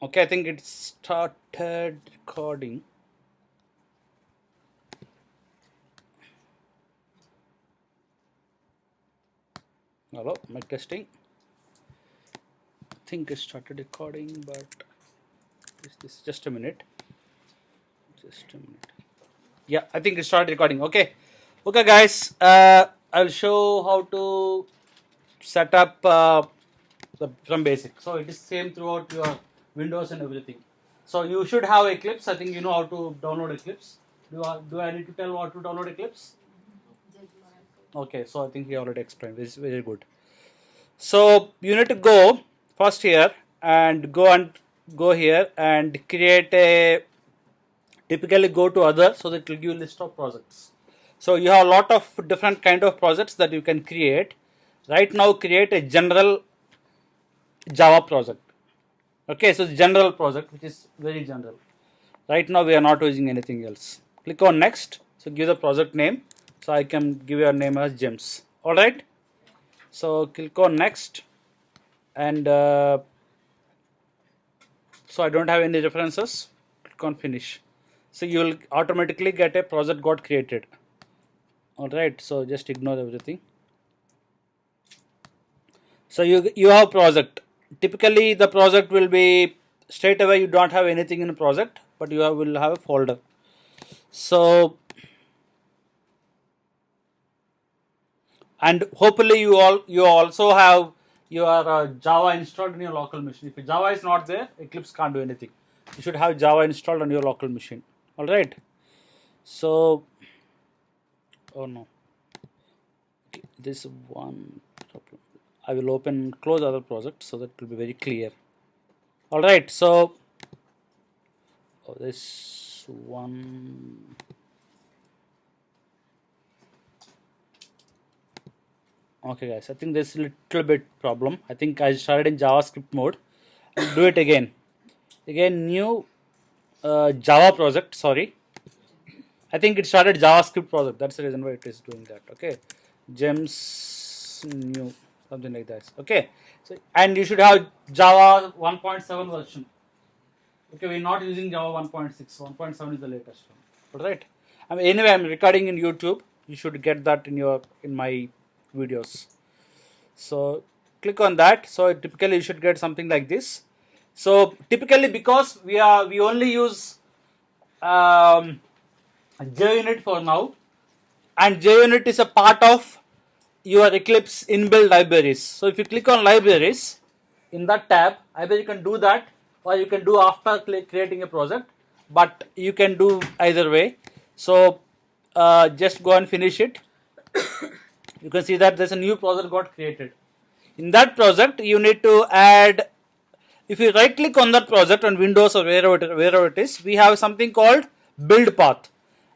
Okay, I think it started recording. Hello, mic testing. I think it started recording, but is this just a minute? Just a minute. Yeah, I think it started recording. Okay, guys. I'll show how to set up some basic. So it is same throughout your Windows and everything. So you should have Eclipse. I think you know how to download Eclipse. Do I need to tell how to download Eclipse? Okay, so I think he already explained. This is very good. So you need to go first here and go here and create a, typically go to other, so that it will give you a list of projects. So you have a lot of different kind of projects that you can create. Right now create a general Java project. Okay, so general project which is very general. Right now we are not using anything else. Click on next. So give the project name. So I can give your name as Gems. Alright. So click on next, and so I don't have any references. Click on finish. So you will automatically get a project got created. Alright, so just ignore everything. So you have project. Typically the project will be straight away, you don't have anything in a project, but you will have a folder. So and hopefully you also have your Java installed in your local machine. If Java is not there, Eclipse can't do anything. You should have Java installed on your local machine. All right. So, oh no, this one problem. I will close other project so that it will be very clear. All right. So, this one. Okay guys, I think there's a little bit problem. I think I started in JavaScript mode. I'll do it again. Again, new Java project, sorry. I think it started JavaScript project. That's the reason why it is doing that. Okay. Gems new, something like that. Okay. So, and you should have Java 1.7 version. Okay, we're not using Java 1.6. 1.7 is the latest one. Alright. I mean, anyway, I'm recording in YouTube. You should get that in my videos. So click on that. So typically you should get something like this. So typically, because we only use JUnit for now, and JUnit is a part of your Eclipse inbuilt libraries. So if you click on libraries in that tab, either you can do that or you can do after creating a project, but you can do either way. So just go and finish it. You can see that there's a new project got created. In that project, you need to add, if you right click on that project on Windows or wherever it is, we have something called build path.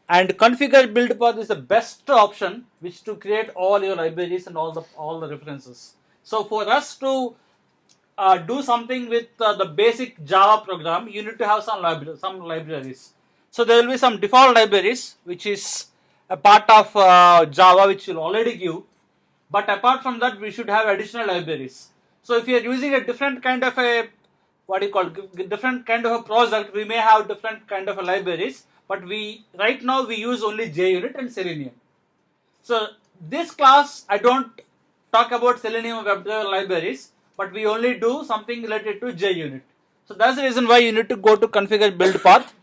And configure build path is the best option which to create all your libraries and all the references. So for us to do something with the basic Java program, you need to have some libraries. So there will be some default libraries which is a part of Java which will already give. But apart from that, we should have additional libraries. So if you are using a different kind of a, different kind of a project, we may have different kind of a libraries. But right now we use only JUnit and Selenium. So this class, I don't talk about Selenium WebDriver libraries, but we only do something related to JUnit. So that's the reason why you need to go to configure build path,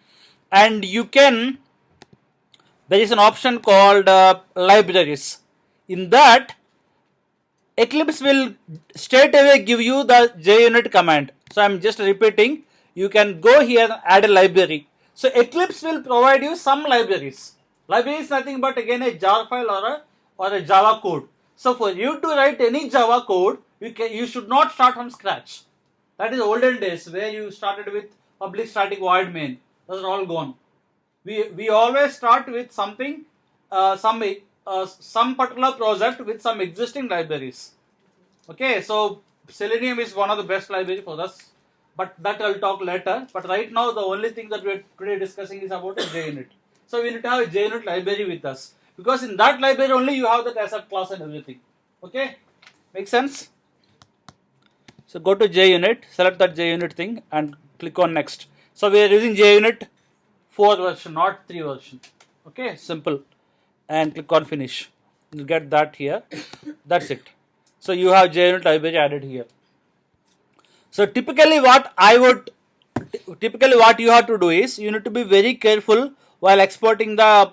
and you can, there is an option called libraries. In that, Eclipse will straight away give you the JUnit command. So I'm just repeating. You can go here and add a library. So Eclipse will provide you some libraries. Library is nothing but again a jar file or a Java code. So for you to write any Java code, you should not start from scratch. That is olden days where you started with public static void main. Those are all gone. We always start with something, some particular project with some existing libraries. Okay, so Selenium is one of the best library for us, but that I'll talk later. But right now, the only thing that we're today discussing is about a JUnit. So we need to have a JUnit library with us, because in that library only you have that asset class and everything. Okay, make sense? So go to JUnit, select that JUnit thing, and click on next. So we are using JUnit 4 version, not 3 version. Okay, simple. And click on finish. You'll get that here. That's it. So you have JUnit library added here. So typically what you have to do is you need to be very careful while exporting the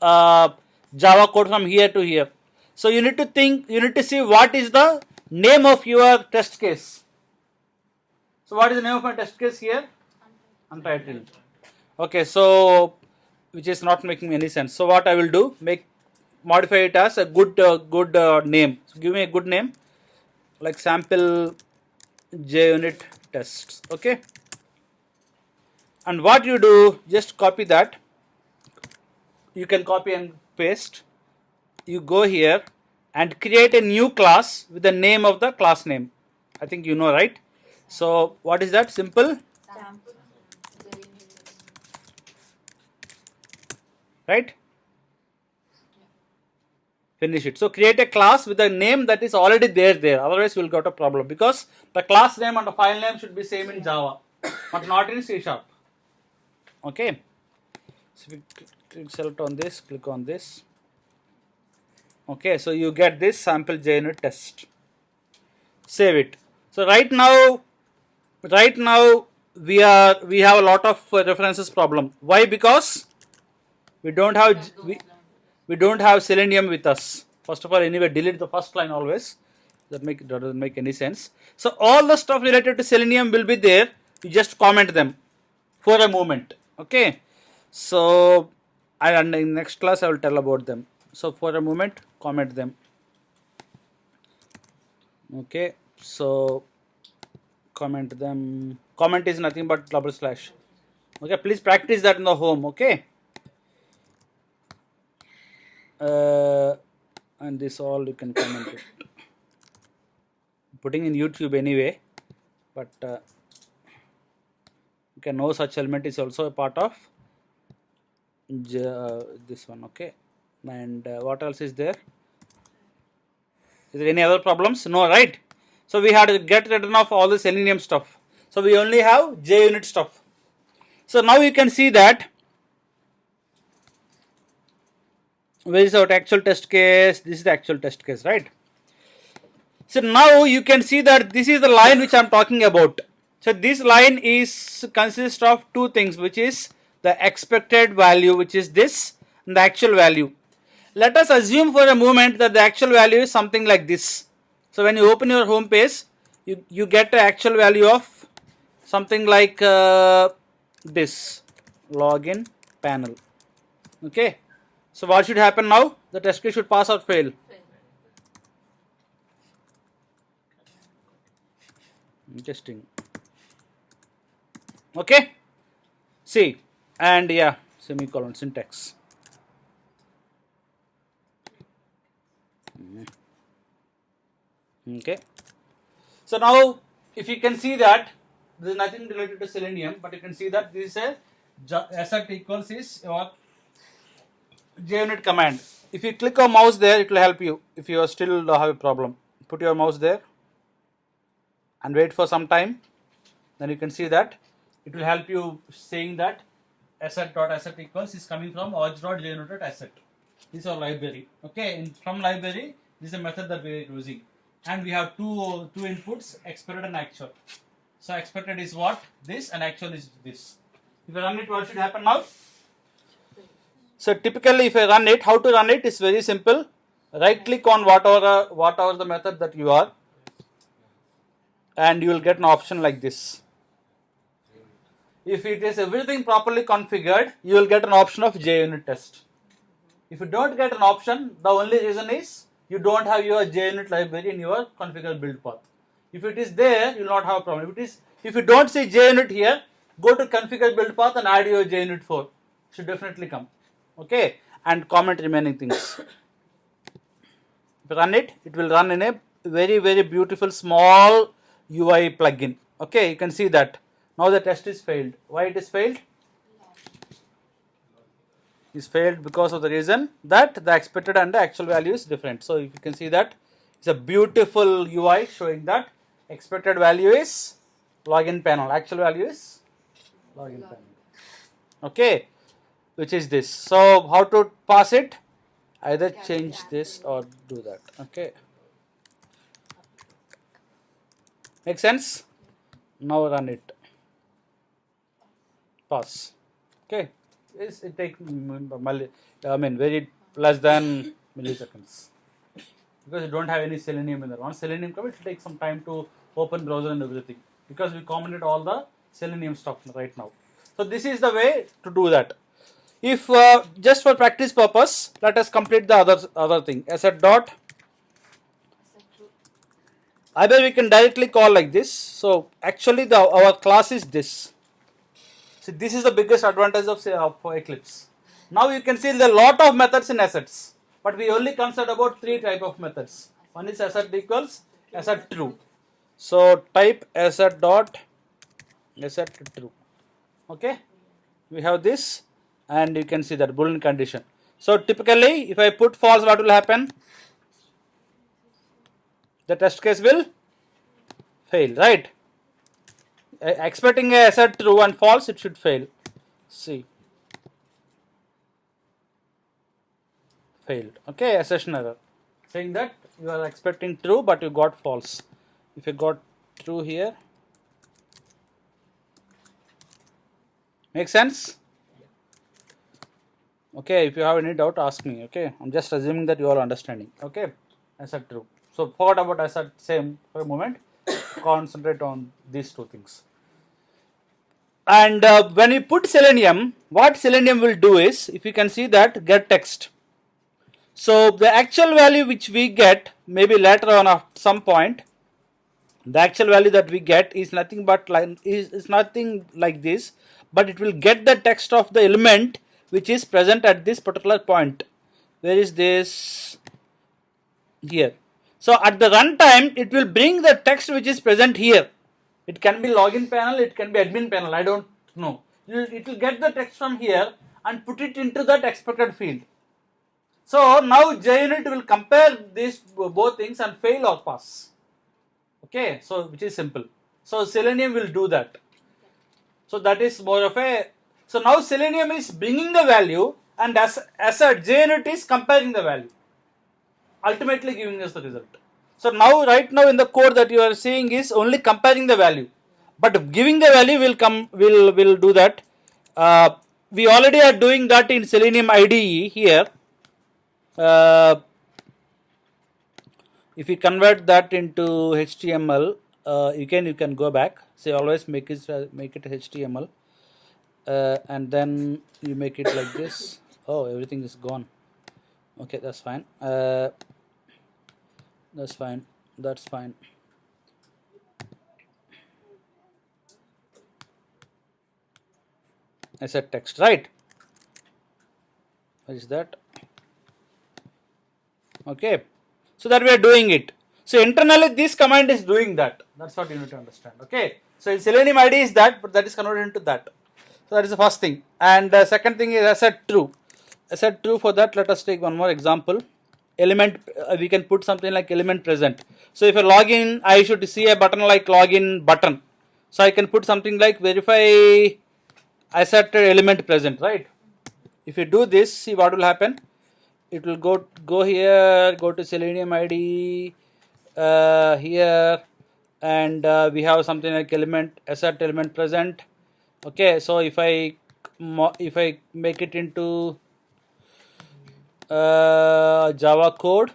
Java code from here to here. So you need to see what is the name of your test case. So what is the name of my test case here? Untitled. Okay, so which is not making any sense. So what I will do, modify it as a good name. So give me a good name, like sample JUnit tests. Okay, and what you do, just copy that. You can copy and paste. You go here and create a new class with the name of the class name. I think you know, right? So what is that? Simple. Right? Finish it. So create a class with a name that is already there. Otherwise, we'll got a problem because the class name and the file name should be same in Java, but not in C#. Okay. So if you select on this, click on this. Okay. So you get this sample JUnit test. Save it. So right now we have a lot of references problem. Why? Because we don't have Selenium with us. First of all, anyway, delete the first line always. That doesn't make any sense. So all the stuff related to Selenium will be there. You just comment them for a moment. Okay. So and in next class I will tell about them. So for a moment, comment them. Okay. So comment them. Comment is nothing but /. Okay. Please practice that in the home. Okay. And this all you can comment it. Putting in YouTube anyway, but you can know such element is also a part of this one. Okay, and what else is there? Is there any other problems? No, right? So we had to get rid of all the Selenium stuff. So we only have JUnit stuff. So now you can see that. Where is our actual test case? This is the actual test case, right? So now you can see that this is the line which I am talking about. So this line consists of two things, which is the expected value, which is this, and the actual value. Let us assume for a moment that the actual value is something like this. So when you open your home page, you get the actual value of something like this login panel. Okay. So what should happen now? The test case should pass or fail. Interesting. Okay. See, and yeah, semicolon syntax. Okay. So now, if you can see that there is nothing related to Selenium, but you can see that this is a assert equals is your JUnit command. If you click on mouse there, it will help you. If you still have a problem, put your mouse there and wait for some time. Then you can see that it will help you saying that assert equals is coming from org.junit.assert. This is our library. Okay, from library, this is a method that we are using, and we have two inputs, expected and actual. So expected is what? This, and actual is this. If I run it, what should happen now? So typically, if I run it, how to run it is very simple. Right click on whatever the method that you are, and you will get an option like this. If it is everything properly configured, you will get an option of JUnit test. If you don't get an option, the only reason is you don't have your JUnit library in your configure build path. If it is there, you will not have a problem. If you don't see JUnit here, go to configure build path and add your JUnit 4. It should definitely come. Okay, and comment remaining things. If you run it, it will run in a very, very beautiful small UI plugin. Okay, you can see that. Now the test is failed. Why it is failed? Is failed because of the reason that the expected and the actual value is different. So if you can see that, it's a beautiful UI showing that expected value is login panel, actual value is login panel. Okay, which is this. So how to pass it? Either change this or do that. Okay, make sense? Now run it. Pass. Okay, it takes very less than milliseconds because you don't have any selenium in there. Once selenium comes, it will take some time to open browser and everything because we commented all the selenium stuff right now. So this is the way to do that. If just for practice purpose, let us complete the other thing. Assert dot. Either we can directly call like this. So actually, our class is this. So this is the biggest advantage of for Eclipse. Now you can see there are a lot of methods in assets, but we only consider about 3 type of methods. One is assert equals assert true. So type assert dot assert true. Okay, we have this, and you can see that Boolean condition. So typically, if I put false, what will happen? The test case will fail, right? Expecting a assert true and false, it should fail. See, failed. Okay, assertion error, saying that you are expecting true but you got false. If you got true here, make sense? Okay, if you have any doubt, ask me. Okay, I'm just assuming that you are understanding. Okay, assert true. So forget about assert same for a moment. Concentrate on these 2 things. And when you put selenium, what selenium will do is, if you can see that, get text. So the actual value which we get, maybe later on at some point, the actual value that we get is nothing but is nothing like this, but it will get the text of the element which is present at this particular point. Where is this? Here. So at the runtime, it will bring the text which is present here. It can be login panel, it can be admin panel, I don't know. It will get the text from here and put it into that expected field. So now Junit will compare these both things and fail or pass. Okay, so which is simple. So Selenium will do that. So that is more of a. So now Selenium is bringing the value, and as a Junit is comparing the value, ultimately giving us the result. So now right now in the code that you are seeing is only comparing the value, but giving the value will do that. We already are doing that in Selenium IDE here. If you convert that into HTML, you can go back. Say always make it HTML, and then you make it like this. Oh, everything is gone. Okay, that's fine. That's fine. That's fine. I said text, right? What is that? Okay. So that we are doing it. So internally this command is doing that. That's what you need to understand. Okay. So in Selenium ID is that, but that is converted into that. So that is the first thing. And the second thing is assert true. Assert true, for that let us take one more example. Element, we can put something like element present. So if I log in, I should see a button like login button. So I can put something like verify asserted element present, right? If you do this, see what will happen. It will go here, go to Selenium ID here, and we have something like assert element present. Okay, so if I make it into Java code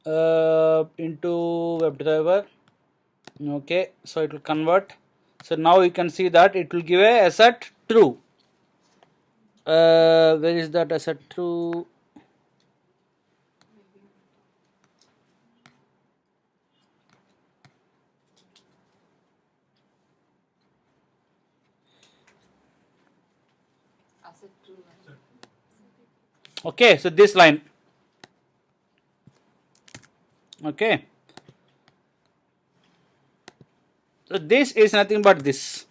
into WebDriver, okay, so it will convert. So now you can see that it will give a assert true. Where is that assert true? Okay, so this line. Okay. So this is nothing but this.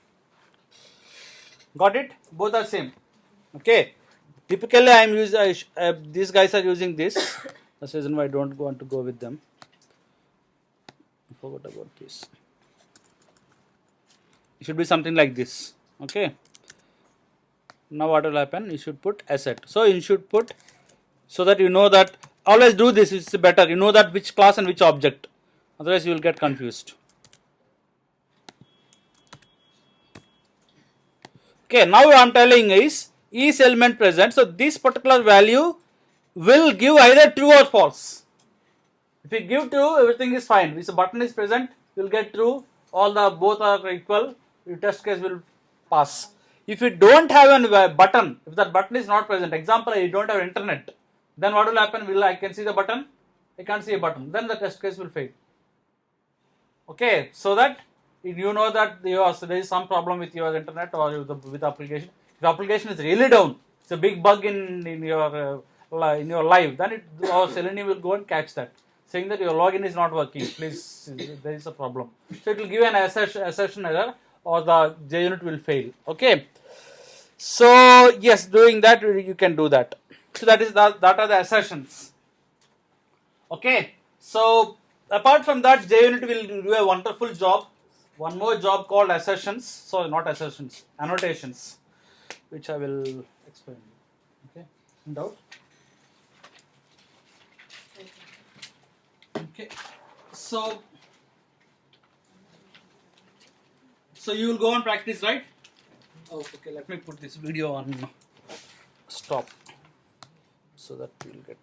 Got it? Both are same. Okay. Typically, I am using. These guys are using this. That's the reason why I don't want to go with them. I forgot about this. It should be something like this. Okay. Now what will happen? You should put asset. So you should put, so that you know that, always do this, it's better. You know that which class and which object. Otherwise you will get confused. Okay, now I am telling is element present. So this particular value will give either true or false. If you give true, everything is fine. If the button is present, you will get true. All the both are equal. Your test case will pass. If you don't have a button, if that button is not present, example, you don't have internet, then what will happen? Will I can see the button? I can't see a button. Then the test case will fail. Okay, so that you know that there is some problem with your internet or with the application. If the application is really down, it's a big bug in your live, then our Selenium will go and catch that, saying that your login is not working. Please, there is a problem. So it will give an assertion error, or the JUnit will fail. Okay. So yes, doing that you can do that. So that are the assertions. Okay. So apart from that, JUnit will do a wonderful job. One more job called assertions. Sorry, not assertions, annotations, which I will explain. Okay. In doubt? Okay. So you will go and practice, right? Oh, okay. Let me put this video on stop so that we will get